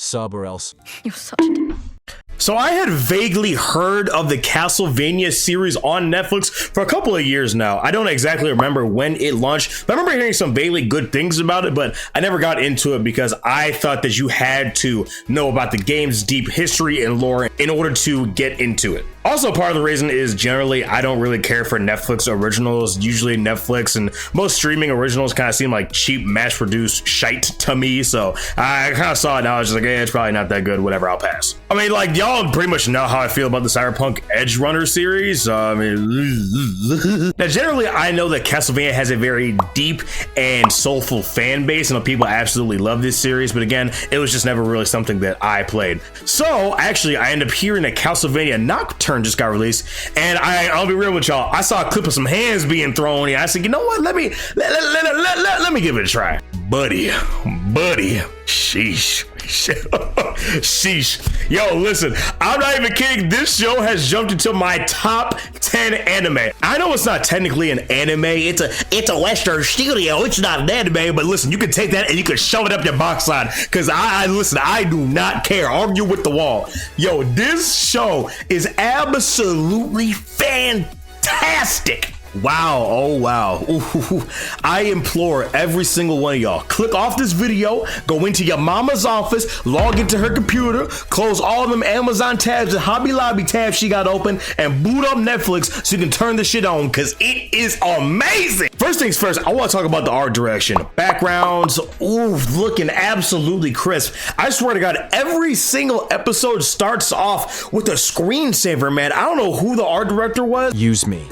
sub or else. You're such a... So I had vaguely heard of the Castlevania series on Netflix for a couple of years now. I don't exactly remember when it launched, but I remember hearing some vaguely good things about it, but I never got into it because I thought that you had to know about the game's deep history and lore in order to get into it. Also, part of the reason is generally I don't really care for Netflix originals. Usually Netflix and most streaming originals kind of seem like cheap, mass-produced shite to me. So I kind of saw it and I was just like, it's probably not that good. Whatever, I'll pass. I mean, like, y'all pretty much know how I feel about the Cyberpunk Edge Runner series. Now, generally, I know that Castlevania has a very deep and soulful fan base, and people absolutely love this series. But again, it was just never really something that I played. So actually, I ended up hearing that Castlevania Nocturne just got released, and I'll be real with y'all. I saw a clip of some hands being thrown, and I said, you know what? Let me give it a try, buddy. Sheesh. Sheesh. Yo, listen, I'm not even kidding. This show has jumped into my top 10 anime. I know it's not technically an anime. It's a Western studio. It's not an anime, but listen, you can take that and you can shove it up your backside. Cause I do not care. Argue with the wall. Yo, this show is absolutely fantastic. Wow, oh wow. Ooh, I implore every single one of y'all, click off this video, go into your mama's office, log into her computer, close all of them Amazon tabs and Hobby Lobby tabs she got open, and boot up Netflix so you can turn this shit on, because it is amazing. First things first, I want to talk about the art direction. Backgrounds, ooh, looking absolutely crisp. I swear to God, every single episode starts off with a screensaver, man. I don't know who the art director was. Use me.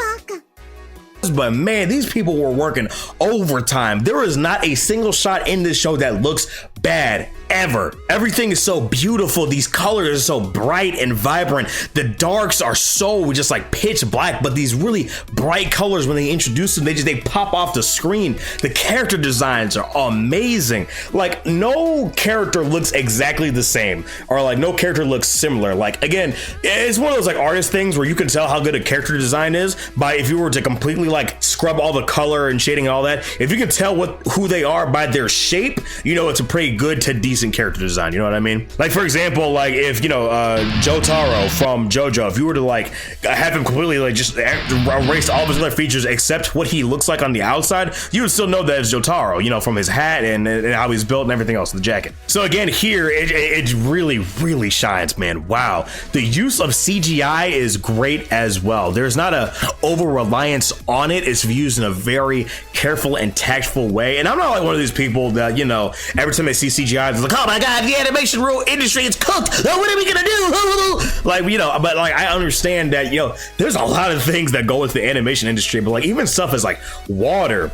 But man, these people were working overtime. There is not a single shot in this show that looks bad ever. Everything is so beautiful. These colors are so bright and vibrant. The darks are so just like pitch black, but these really bright colors, when they introduce them, they pop off the screen. The character designs are amazing. Like, no character looks exactly the same, or like no character looks similar. Like, again, it's one of those like artist things where you can tell how good a character design is by if you were to completely like scrub all the color and shading and all that. If you can tell who they are by their shape, you know it's a pretty good to decent character design. You know what I mean? Like, for example, like if Jotaro from JoJo, if you were to like have him completely like just erase all of his other features except what he looks like on the outside, you would still know that it's Jotaro, you know, from his hat and how he's built and everything else, the jacket. So again, here it really shines, man. Wow, the use of CGI is great as well. There's not a over reliance on it. It's used in a very careful and tactful way. And I'm not like one of these people that, you know, every time they see CGI, it's like, oh my God, the animation industry is cooked. What are we gonna do? Like, you know, but like I understand that, you know, there's a lot of things that go with the animation industry, but like even stuff is like water.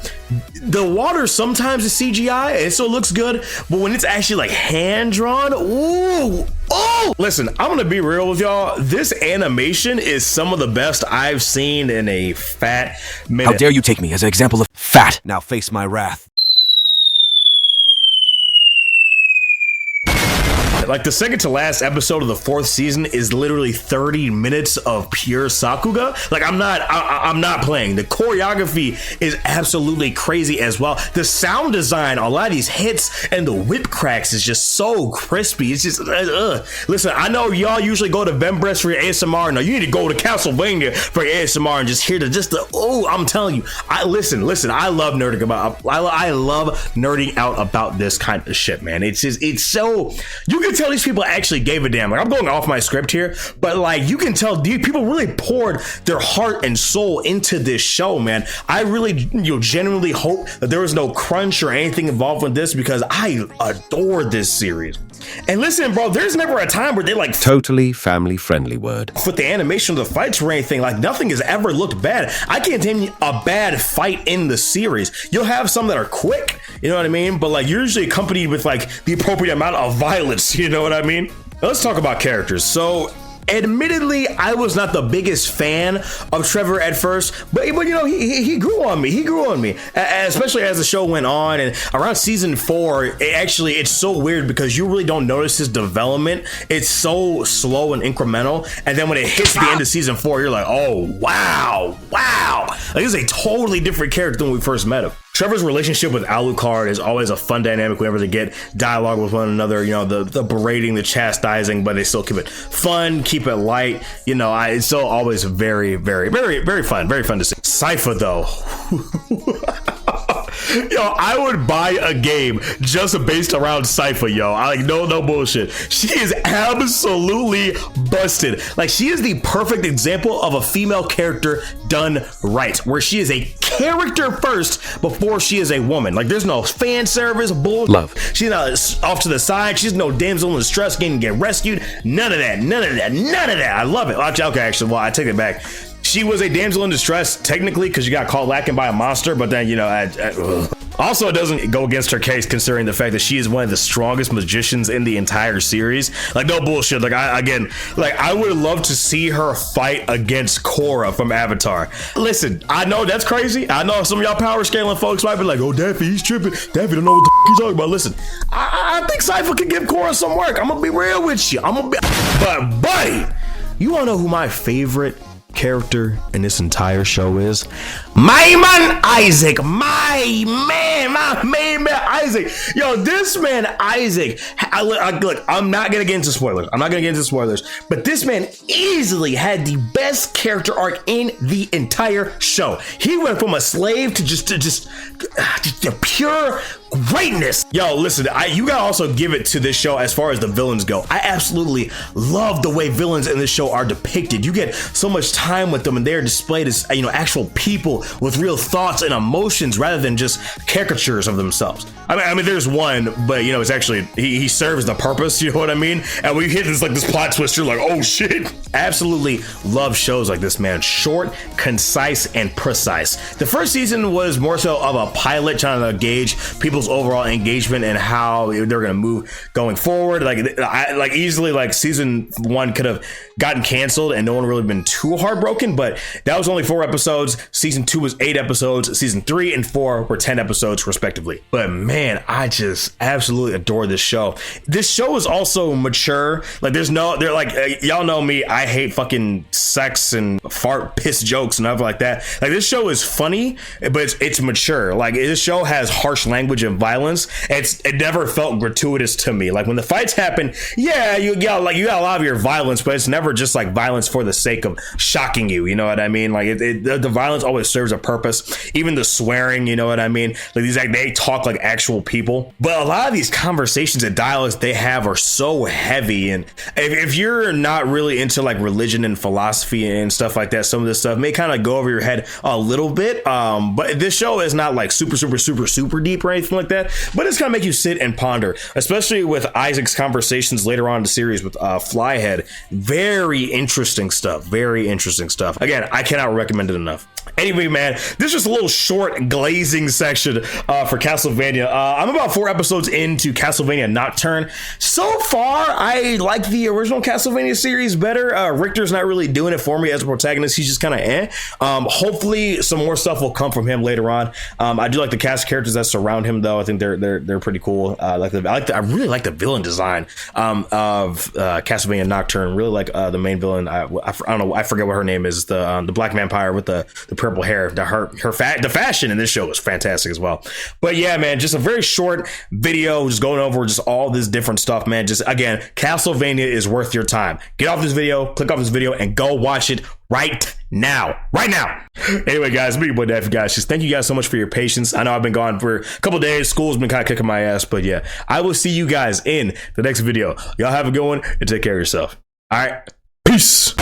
The water sometimes is CGI, it still looks good, but when it's actually like hand drawn, ooh. Oh, listen, I'm gonna be real with y'all. This animation is some of the best I've seen in a fat minute. How dare you take me as an example of fat? Now face my wrath. Like the second to last episode of the 4th season is literally 30 minutes of pure Sakuga. Like I'm not playing. The choreography is absolutely crazy as well. The sound design, a lot of these hits and the whip cracks is just so crispy. It's just, listen, I know y'all usually go to Vembres for your ASMR. No, you need to go to Castlevania for your ASMR and just hear I'm telling you, I listen, I love nerding about, I love nerding out about this kind of shit, man. It's so, you can tell these people actually gave a damn. Like, I'm going off my script here, but like you can tell these people really poured their heart and soul into this show, man. I really, genuinely hope that there was no crunch or anything involved with this, because I adore this series. And listen, bro, there's never a time where they like totally family friendly word with the animation of the fights or anything. Like nothing has ever looked bad. I can't name a bad fight in the series. You'll have some that are quick, you know what I mean? But like usually accompanied with like the appropriate amount of violence, you know what I mean? Now, let's talk about characters. So admittedly, I was not the biggest fan of Trevor at first, but you know, he grew on me. He grew on me, especially as the show went on. And around season 4, it's so weird because you really don't notice his development. It's so slow and incremental. And then when it hits the end of season 4, you're like, oh, wow. Like, this is a totally different character than when we first met him. Trevor's relationship with Alucard is always a fun dynamic whenever they get dialogue with one another, you know, the berating, the chastising, but they still keep it fun, keep it light. You know, it's still always very, very, very, very fun to see. Sypha, though. Yo, I would buy a game just based around Sypha, yo. I like no bullshit. She is absolutely busted. Like, she is the perfect example of a female character done right, where she is a character first before she is a woman. Like, there's no fan service, bull. Love. She's not off to the side. She's no damsel in distress getting get rescued. None of that. I love it. Actually, well, I take it back. She was a damsel in distress, technically, because you got caught lacking by a monster, but then, you know, also, it doesn't go against her case, considering the fact that she is one of the strongest magicians in the entire series. Like, no bullshit. Like, I would love to see her fight against Korra from Avatar. Listen, I know that's crazy. I know some of y'all power scaling folks might be like, oh, Daffy, he's tripping. Daffy don't know what the he's talking about. Listen, I think Sypha could give Korra some work. I'm gonna be real with you. But buddy, you wanna know who my favorite character in this entire show is? My man Isaac, my main man Isaac. Yo, this man Isaac, look, I'm not gonna get into spoilers, but this man easily had the best character arc in the entire show. He went from a slave to just pure greatness. Yo, listen, you gotta also give it to this show as far as the villains go. I absolutely love the way villains in this show are depicted. You get so much time with them, and they're displayed as, you know, actual people with real thoughts and emotions rather than just caricatures of themselves. I mean, there's one, but you know, it's actually he serves the purpose. You know what I mean? And we hit this plot twist. You're like, oh shit! Absolutely love shows like this, man. Short, concise, and precise. The first season was more so of a pilot trying to gauge people's overall engagement and how they're gonna move going forward. Like easily, season 1 could have gotten canceled and no one really been too heartbroken, but that was only 4 episodes. Season 2 was 8 episodes. Season 3 and 4 were 10 episodes respectively. But man, I just absolutely adore this show. This show is also mature. Like, y'all know me, I hate fucking sex and fart piss jokes and stuff like that. Like, this show is funny, but it's mature. Like, this show has harsh language and violence. It never felt gratuitous to me. Like, when the fights happen, yeah, you got a lot of your violence, but it's never just like violence for the sake of shocking you. You know what I mean? Like, the violence always serves a purpose. Even the swearing, you know what I mean? Like, they talk like actual people. But a lot of these conversations and dialogues they have are so heavy, and if you're not really into like religion and philosophy and stuff like that, some of this stuff may kind of go over your head a little bit. But this show is not like super deep or anything like that, but it's gonna make you sit and ponder, especially with Isaac's conversations later on in the series with Flyhead. Very interesting stuff. Again, I cannot recommend it enough. Anyway, man, this is just a little short glazing section for Castlevania. I'm about 4 episodes into Castlevania Nocturne. So far, I like the original Castlevania series better. Richter's not really doing it for me as a protagonist. He's just kind of hopefully some more stuff will come from him later on. I do like the cast of characters that surround him, though. I think they're pretty cool. I really like the villain design of Castlevania Nocturne. Really like the main villain. I don't know. I forget what her name is. The black vampire with the purple hair. The fashion in this show was fantastic as well. But yeah, man, just a very short video, just going over just all this different stuff, man. Just again, Castlevania is worth your time. Get off this video, click off this video, and go watch it right now. Anyway, guys, me, boy, Daffy, guys, just thank you guys so much for your patience. I know I've been gone for a couple days. School's been kind of kicking my ass, but yeah, I will see you guys in the next video. Y'all have a good one and take care of yourself. All right, peace.